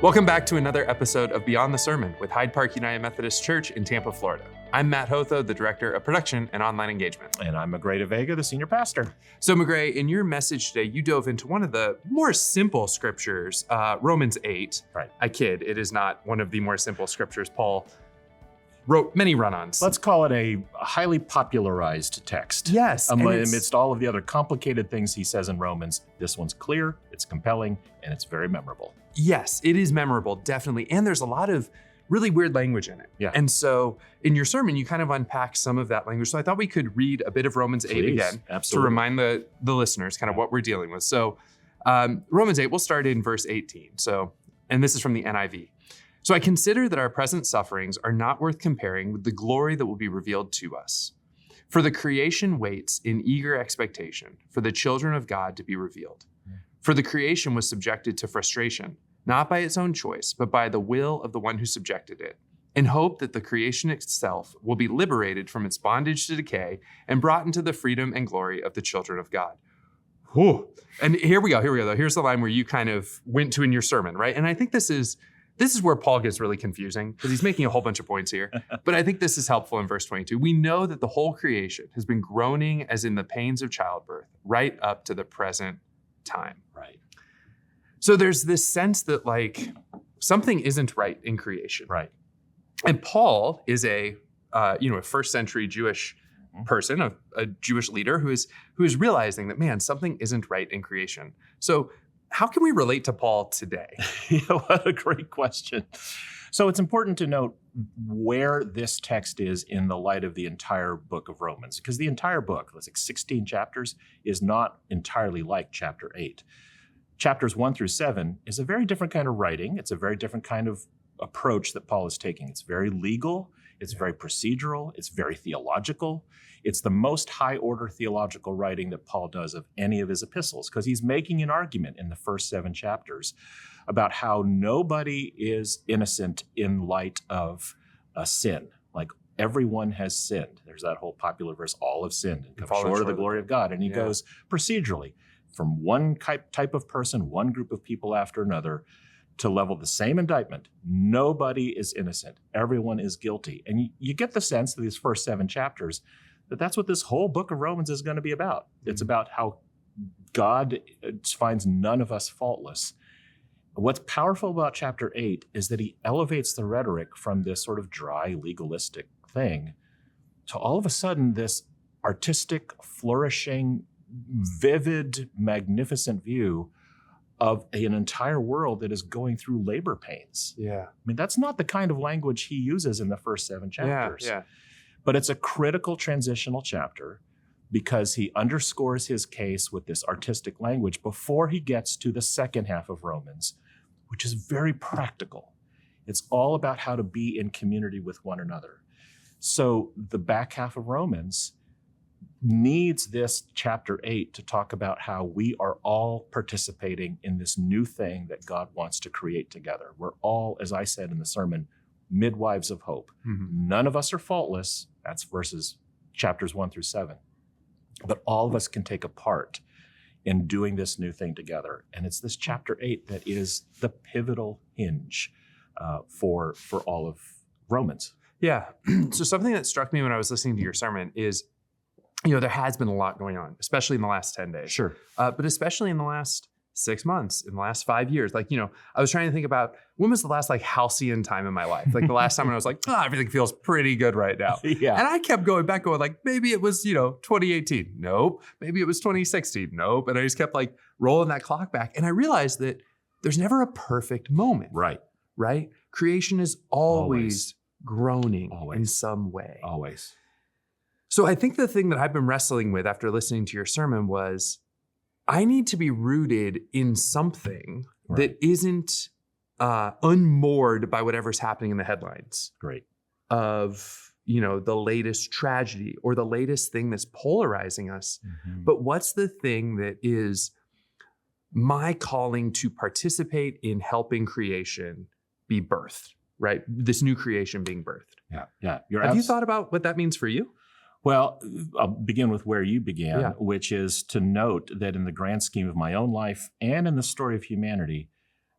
Welcome back to another episode of Beyond the Sermon with Hyde Park United Methodist Church in Tampa, Florida. I'm Matt Hotho, the Director of Production and Online Engagement. And I'm Magrey and Mat, the Senior Pastor. So Magrey, in your message today, you dove into one of the more simple scriptures, Romans 8. Right. I kid, it is not one of the more simple scriptures. Paul wrote many run-ons. Let's call it a highly popularized text. Yes. Amidst all of the other complicated things he says in Romans, this one's clear, it's compelling, and it's very memorable. Yes, it is memorable, definitely. And there's a lot of really weird language in it. Yeah. And so in your sermon, you kind of unpack some of that language. So I thought we could read a bit of Romans 8 again. Absolutely. To remind the listeners kind of what we're dealing with. So Romans 8, we'll start in verse 18. And this is from the NIV. So I consider that our present sufferings are not worth comparing with the glory that will be revealed to us. For the creation waits in eager expectation for the children of God to be revealed. For the creation was subjected to frustration, not by its own choice, but by the will of the one who subjected it, in hope that the creation itself will be liberated from its bondage to decay and brought into the freedom and glory of the children of God. Whew. And here we go, though. Here's the line where you kind of went to in your sermon, right? And I think this is where Paul gets really confusing because he's making a whole bunch of points here. But I think this is helpful in verse 22. We know that the whole creation has been groaning as in the pains of childbirth right up to the present time. Right. So there's this sense that like something isn't right in creation. Right. And Paul is a first century Jewish person, a Jewish leader who is realizing that, man, something isn't right in creation. So how can we relate to Paul today? What a great question. So it's important to note where this text is in the light of the entire book of Romans, because the entire book, let's say 16 chapters, is not entirely like chapter 8. Chapters 1 through 7 is a very different kind of writing. It's a very different kind of approach that Paul is taking. It's very legal. It's very procedural. It's very theological. It's the most high-order theological writing that Paul does of any of his epistles, because he's making an argument in the first 7 chapters about how nobody is innocent in light of a sin. Like everyone has sinned. There's that whole popular verse, all have sinned and come short of the glory of God. And he goes procedurally from one type of person, one group of people after another, to level the same indictment. Nobody is innocent. Everyone is guilty. And you get the sense that these first 7 chapters, that's what this whole book of Romans is going to be about. It's about how God finds none of us faultless. What's powerful about chapter 8 is that he elevates the rhetoric from this sort of dry, legalistic thing to all of a sudden this artistic, flourishing, vivid, magnificent view of an entire world that is going through labor pains. Yeah. I mean, that's not the kind of language he uses in the first 7 chapters. Yeah. But it's a critical transitional chapter because he underscores his case with this artistic language before he gets to the second half of Romans, which is very practical. It's all about how to be in community with one another. So the back half of Romans needs this chapter 8 to talk about how we are all participating in this new thing that God wants to create together. We're all, as I said in the sermon, midwives of hope. Mm-hmm. None of us are faultless. That's chapters 1 through 7. But all of us can take a part in doing this new thing together. And it's this chapter 8 that is the pivotal hinge for all of Romans. Yeah. So something that struck me when I was listening to your sermon is, there has been a lot going on, especially in the last 10 days. Sure. But especially in the last 6 months, in the last 5 years. I was trying to think about when was the last halcyon time in my life? Like the last time when I was like, everything feels pretty good right now. Yeah. And I kept going maybe it was, 2018. Nope. Maybe it was 2016. Nope. And I just kept rolling that clock back. And I realized that there's never a perfect moment. Right. Right? Creation is always groaning in some way. Always. So I think the thing that I've been wrestling with after listening to your sermon was I need to be rooted in something that isn't unmoored by whatever's happening in the headlines. Great. Of, the latest tragedy or the latest thing that's polarizing us. Mm-hmm. But what's the thing that is my calling to participate in helping creation be birthed, right? This new creation being birthed. Yeah. Have you thought about what that means for you? Well, I'll begin with where you began, which is to note that in the grand scheme of my own life and in the story of humanity,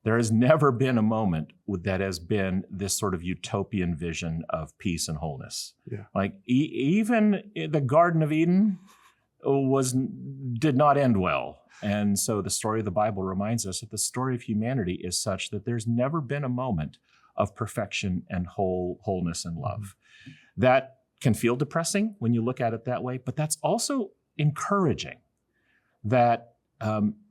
There has never been a moment that has been this sort of utopian vision of peace and wholeness. Yeah. Like even the Garden of Eden did not end well. And so the story of the Bible reminds us that the story of humanity is such that there's never been a moment of perfection and wholeness and love. That can feel depressing when you look at it that way, but that's also encouraging. That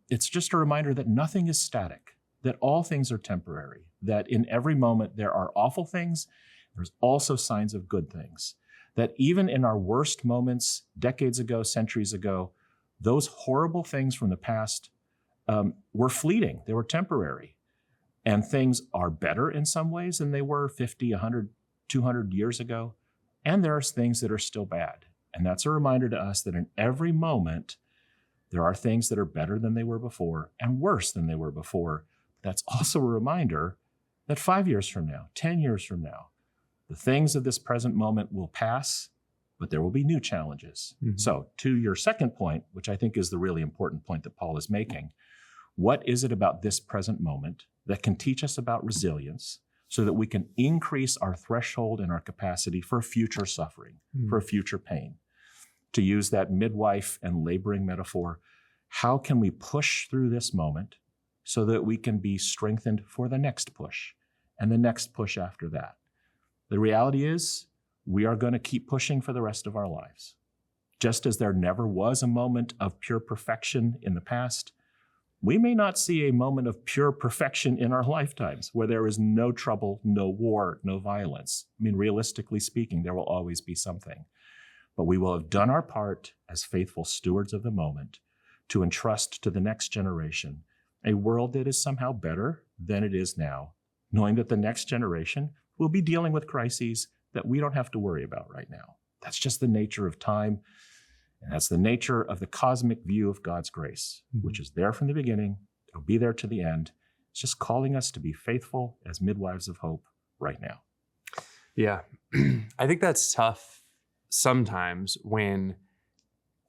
it's just a reminder that nothing is static, that all things are temporary, that in every moment there are awful things, there's also signs of good things. That even in our worst moments, decades ago, centuries ago, those horrible things from the past were fleeting, they were temporary. And things are better in some ways than they were 50, 100, 200 years ago. And there are things that are still bad. And that's a reminder to us that in every moment, there are things that are better than they were before and worse than they were before. That's also a reminder that 5 years from now, 10 years from now, the things of this present moment will pass, but there will be new challenges. Mm-hmm. So to your second point, which I think is the really important point that Paul is making, what is it about this present moment that can teach us about resilience so that we can increase our threshold and our capacity for future suffering, for future pain? To use that midwife and laboring metaphor, how can we push through this moment so that we can be strengthened for the next push and the next push after that? The reality is we are going to keep pushing for the rest of our lives. Just as there never was a moment of pure perfection in the past, we may not see a moment of pure perfection in our lifetimes where there is no trouble, no war, no violence. I mean, realistically speaking, there will always be something. But we will have done our part as faithful stewards of the moment to entrust to the next generation a world that is somehow better than it is now, knowing that the next generation will be dealing with crises that we don't have to worry about right now. That's just the nature of time. And that's the nature of the cosmic view of God's grace, which is there from the beginning. It'll be there to the end. It's just calling us to be faithful as midwives of hope right now. Yeah. I think that's tough sometimes when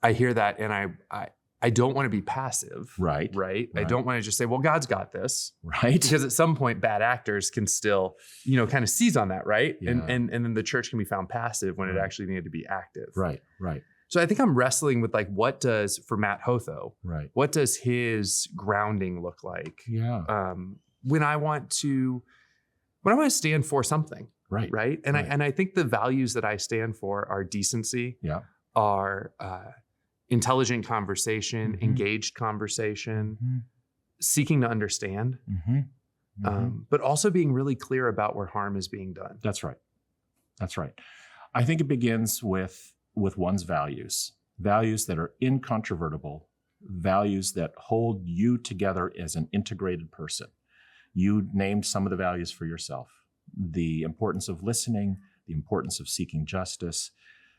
I hear that and I don't want to be passive. Right. I don't want to just say, well, God's got this. Right. Because at some point, bad actors can still, kind of seize on that, right? Yeah. And then the church can be found passive when it actually needed to be active. Right. So I think I'm wrestling with for Matt Hotho, right, what does his grounding look like? Yeah. When I want to stand for something. Right. And I think the values that I stand for are decency, are intelligent conversation, engaged conversation, seeking to understand, but also being really clear about where harm is being done. That's right. I think it begins with one's values that are incontrovertible, values that hold you together as an integrated person. You named some of the values for yourself: the importance of listening, the importance of seeking justice.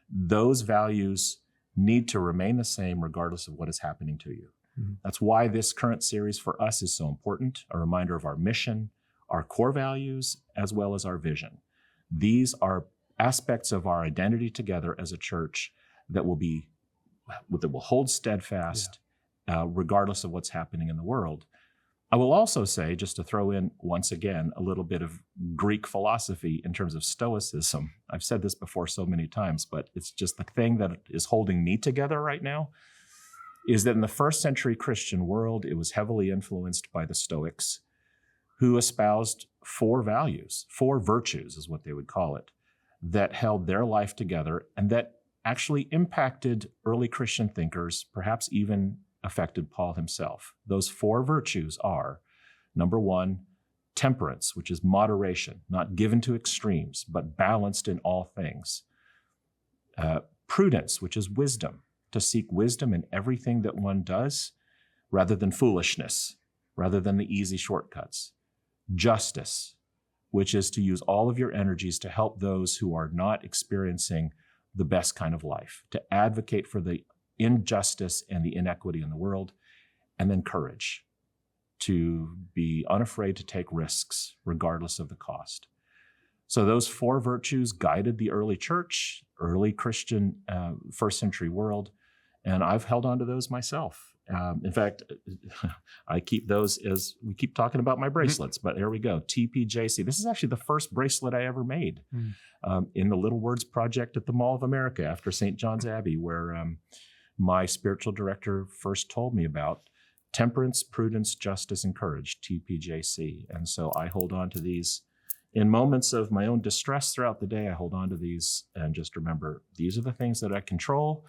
Those values need to remain the same regardless of what is happening to you. That's why this current series for us is so important, a reminder of our mission, our core values, as well as our vision. These are aspects of our identity together as a church that will hold steadfast regardless of what's happening in the world. I will also say, just to throw in once again a little bit of Greek philosophy in terms of Stoicism. I've said this before so many times, but it's just the thing that is holding me together right now, is that in the first century Christian world, it was heavily influenced by the Stoics, who espoused 4 values, 4 virtues is what they would call it, that held their life together and that actually impacted early Christian thinkers, perhaps even affected Paul himself. Those 4 virtues are, number 1, temperance, which is moderation, not given to extremes, but balanced in all things. Prudence, which is wisdom, to seek wisdom in everything that one does, rather than foolishness, rather than the easy shortcuts. Justice, which is to use all of your energies to help those who are not experiencing the best kind of life, to advocate for the injustice and the inequity in the world. And then courage, to be unafraid to take risks regardless of the cost. So those 4 virtues guided the early church, early Christian first century world, and I've held on to those myself. In fact, I keep those as we keep talking about my bracelets, but here we go. TPJC. This is actually the first bracelet I ever made in the Little Words Project at the Mall of America after St. John's Abbey, where my spiritual director first told me about temperance, prudence, justice, and courage, TPJC. And so I hold on to these in moments of my own distress throughout the day. I hold on to these and just remember these are the things that I control.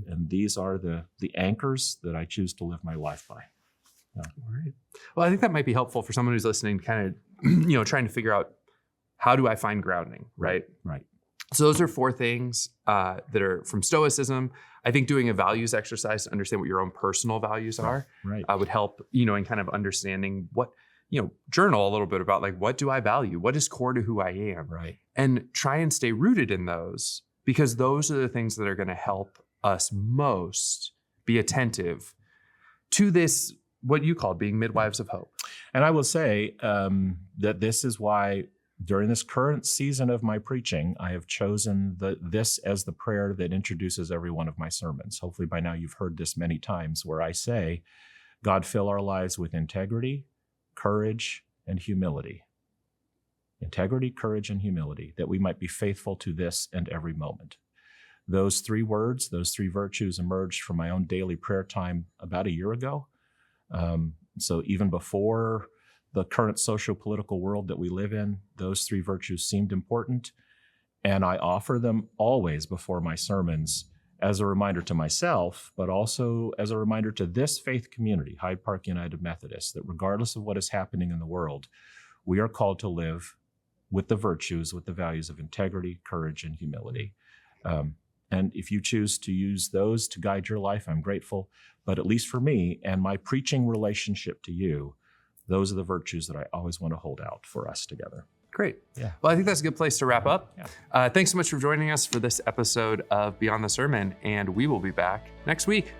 And these are the anchors that I choose to live my life by. Yeah. All right. Well, I think that might be helpful for someone who's listening, kind of, trying to figure out how do I find grounding, right? Right. So those are 4 things that are from Stoicism. I think doing a values exercise to understand what your own personal values are would help, in kind of understanding what, journal a little bit about like, what do I value? What is core to who I am? Right. And try and stay rooted in those, because those are the things that are going to help us most be attentive to this, what you called being midwives of hope. And I will say that this is why during this current season of my preaching, I have chosen this as the prayer that introduces every one of my sermons. Hopefully by now you've heard this many times, where I say, God, fill our lives with integrity, courage, and humility. Integrity, courage, and humility, that we might be faithful to this and every moment. Those 3 words, those 3 virtues emerged from my own daily prayer time about a year ago. So even before the current socio-political world that we live in, those 3 virtues seemed important. And I offer them always before my sermons as a reminder to myself, but also as a reminder to this faith community, Hyde Park United Methodist, that regardless of what is happening in the world, we are called to live with the virtues, with the values of integrity, courage, and humility. And if you choose to use those to guide your life, I'm grateful. But at least for me and my preaching relationship to you, those are the virtues that I always want to hold out for us together. Great. Yeah. Well, I think that's a good place to wrap up. Yeah. Thanks so much for joining us for this episode of Beyond the Sermon, and we will be back next week.